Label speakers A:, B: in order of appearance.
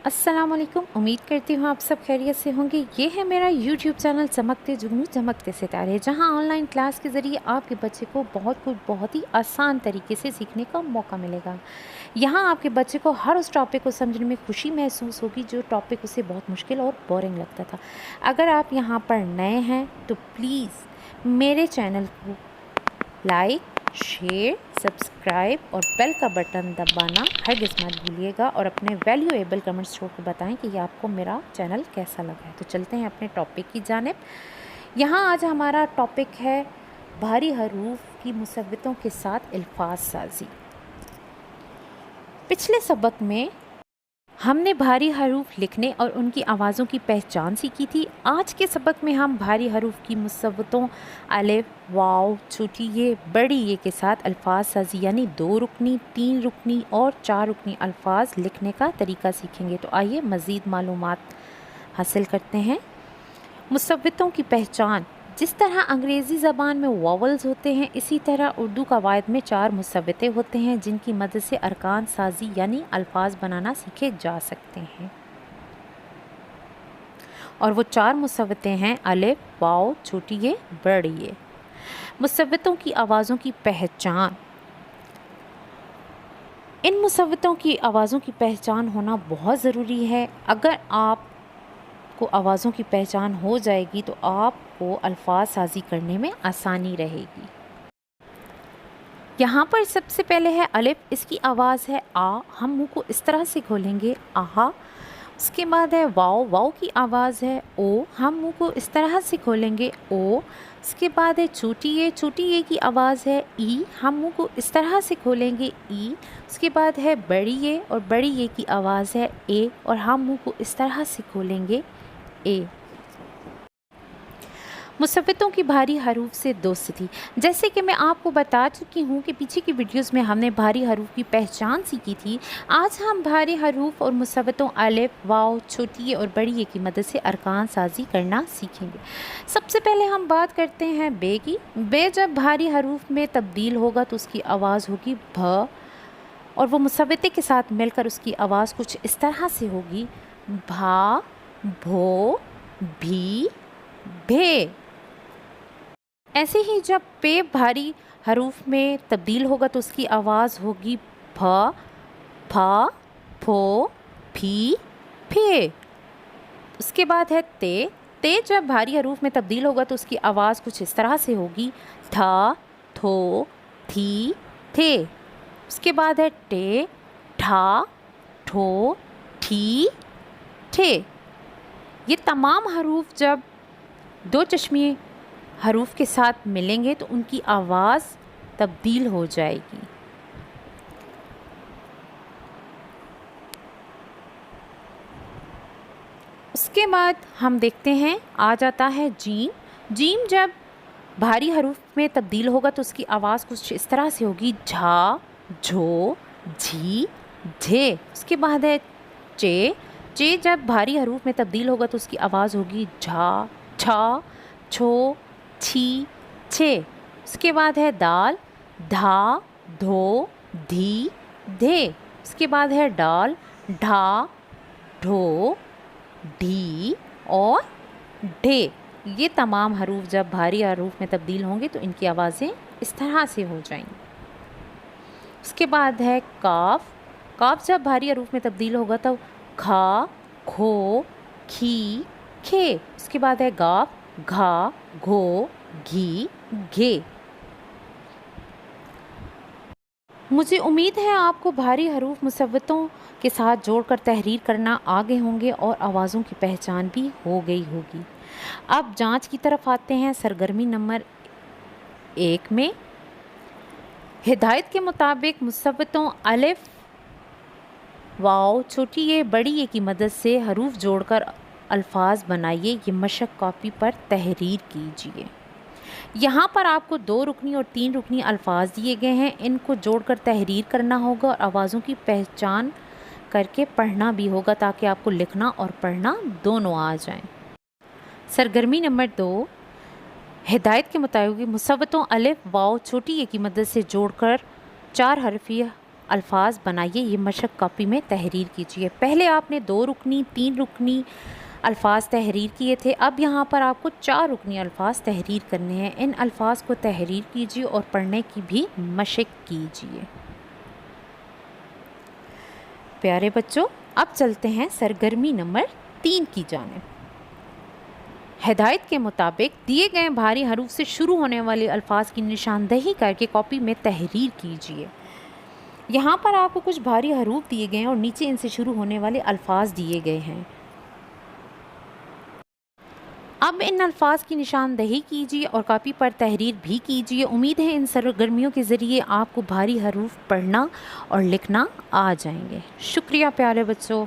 A: अस्सलाम वालेकुम। उम्मीद करती हूँ आप सब खैरियत से होंगे। ये है मेरा यूट्यूब चैनल चमकते जुगनू चमकते सितारे, जहाँ ऑनलाइन क्लास के ज़रिए आपके बच्चे को बहुत ही आसान तरीके से सीखने का मौका मिलेगा। यहाँ आपके बच्चे को हर उस टॉपिक को समझने में खुशी महसूस होगी जो टॉपिक उसे बहुत मुश्किल और बोरिंग लगता था। अगर आप यहाँ पर नए हैं तो प्लीज़ मेरे चैनल को लाइक, शेयर, सब्सक्राइब और बेल का बटन दबाना हरगिज़ मत भूलिएगा और अपने वैल्यूएबल कमेंट्स छोड़ कर बताएं कि ये आपको मेरा चैनल कैसा लगा है। तो चलते हैं अपने टॉपिक की जानिब। यहाँ आज हमारा टॉपिक है भारी हरूफ की मुसव्वतों के साथ अल्फाज साजी। पिछले सबक में हमने भारी हरूफ लिखने और उनकी आवाज़ों की पहचान सीखी थी। आज के सबक में हम भारी हरूफ की मुसव्वतों अलिफ, वाव, छोटी ये, बड़ी ये के साथ अल्फाज साजी यानी 2 रुकनी, 3 रुकनी और 4 रुकनी अल्फाज लिखने का तरीका सीखेंगे। तो आइए मज़ीद मालूमात हासिल करते हैं। मुसव्वतों की पहचान। जिस तरह अंग्रेज़ी ज़बान में वावल्स होते हैं, इसी तरह उर्दू कवायद में 4 मुसव्वते होते हैं जिनकी मदद से अरकान साजी यानी अल्फाज बनाना सीखे जा सकते हैं। और वो 4 मुसव्वते हैं अलिफ, वाव, छोटी ये, बड़ी ये। मुसव्वतों की आवाज़ों की पहचान। इन मुसव्वतों की आवाज़ों की पहचान होना बहुत ज़रूरी है। अगर आप को आवाज़ों की पहचान हो जाएगी तो आपको अल्फाज साजी करने में आसानी रहेगी। यहाँ पर सबसे पहले है अलिफ, इसकी आवाज़ है आ, हम मुंह को इस तरह से खोलेंगे आहा। उसके बाद है वाव, वाव की आवाज़ है ओ, हम मुंह को इस तरह से खोलेंगे ओ। उसके बाद है छोटी ये की आवाज़ है ई, हम मुंह को इस तरह से खोलेंगे ई। उसके बाद है बड़ी ये, और बड़ी ये की आवाज़ है ए, और हम मुंह को इस तरह से खोलेंगे ए। मुसव्वतों की भारी हरूफ से दोस्ती। जैसे कि मैं आपको बता चुकी हूँ कि पीछे की वीडियोस में हमने भारी हरूफ की पहचान सीखी थी। आज हम भारी हरूफ और मुसव्वतों अलिफ, वाव, छोटी ये और बड़ी ये की मदद से अरकान साजी करना सीखेंगे। सबसे पहले हम बात करते हैं बे की। बे जब भारी हरूफ में तब्दील होगा तो उसकी आवाज़ होगी भ, और वो मुसव्वते के साथ मिलकर उसकी आवाज़ कुछ इस तरह से होगी भा, भो, भी, भे। ऐसे ही जब पे भारी हरूफ में तब्दील होगा तो उसकी आवाज़ होगी फ, फा, फो, फी, फे। उसके बाद है ते। ते जब भारी हरूफ में तब्दील होगा तो उसकी आवाज़ कुछ इस तरह से होगी था, थो, थी, थे। उसके बाद है टे, ठा, ठो, ठी, ठे। ये तमाम हरूफ जब 2 चश्मे हरूफ के साथ मिलेंगे तो उनकी आवाज़ तब्दील हो जाएगी। उसके बाद हम देखते हैं आ जाता है जीम। जीम जब भारी हरूफ में तब्दील होगा तो उसकी आवाज़ कुछ इस तरह से होगी झा, झो, झी, झे। उसके बाद है चे। चे जब भारी हरूफ में तब्दील होगा तो उसकी आवाज़ होगी झा, छा, छो, छी, छे। उसके बाद है दाल। धा, धो, धी, धे। उसके बाद है डाल। ढा, ढो, ढी और ढे। ये तमाम हरूफ जब भारी हरूफ में तब्दील होंगे तो इनकी आवाज़ें इस तरह से हो जाएंगी। उसके बाद है काफ। काफ जब भारी हरूफ में तब्दील होगा तो खा, खो, खी, खे। उसके बाद है गाफ। घा, घो, घी, घे। मुझे उम्मीद है आपको भारी हरूफ मुसव्वतों के साथ जोड़कर तहरीर करना आ गए होंगे और आवाज़ों की पहचान भी हो गई होगी। अब जांच की तरफ आते हैं। सरगर्मी नंबर 1 में हिदायत के मुताबिक मुसव्वतों अलिफ, वाव, छोटी ये, बड़ी ये की मदद से हरूफ जोड़कर अल्फाज बनाइए। ये मशक कॉपी पर तहरीर कीजिए। यहाँ पर आपको 2 रुकनी और 3 रुकनी अल्फाज दिए गए हैं। इनको जोड़कर तहरीर करना होगा और आवाज़ों की पहचान करके पढ़ना भी होगा ताकि आपको लिखना और पढ़ना दोनों आ जाएं। सरगर्मी नंबर 2 हिदायत के मुताबिक मुसव्वतों अलिफ, वाव, छोटी ये की मदद से जोड़कर 4 हरफी الفاظ بنائیے، یہ مشق کاپی میں تحریر کیجیے۔ پہلے آپ نے 2 رکنی 3 رکنی الفاظ تحریر کیے تھے، اب یہاں پر آپ کو 4 رکنی الفاظ تحریر کرنے ہیں۔ ان الفاظ کو تحریر کیجیے اور پڑھنے کی بھی مشق کیجیے۔ پیارے بچوں، اب چلتے ہیں سرگرمی نمبر 3 کی جانب۔ ہدایت کے مطابق دیے گئے بھاری حروف سے شروع ہونے والے الفاظ کی نشاندہی کر کے کاپی میں تحریر کیجیے۔ یہاں پر آپ کو کچھ بھاری حروف دیے گئے ہیں اور نیچے ان سے شروع ہونے والے الفاظ دیے گئے ہیں۔ اب ان الفاظ کی نشاندہی کیجیے اور کاپی پر تحریر بھی کیجیے۔ امید ہے ان سرگرمیوں کے ذریعے آپ کو بھاری حروف پڑھنا اور لکھنا آ جائیں گے۔ شکریہ پیارے بچوں۔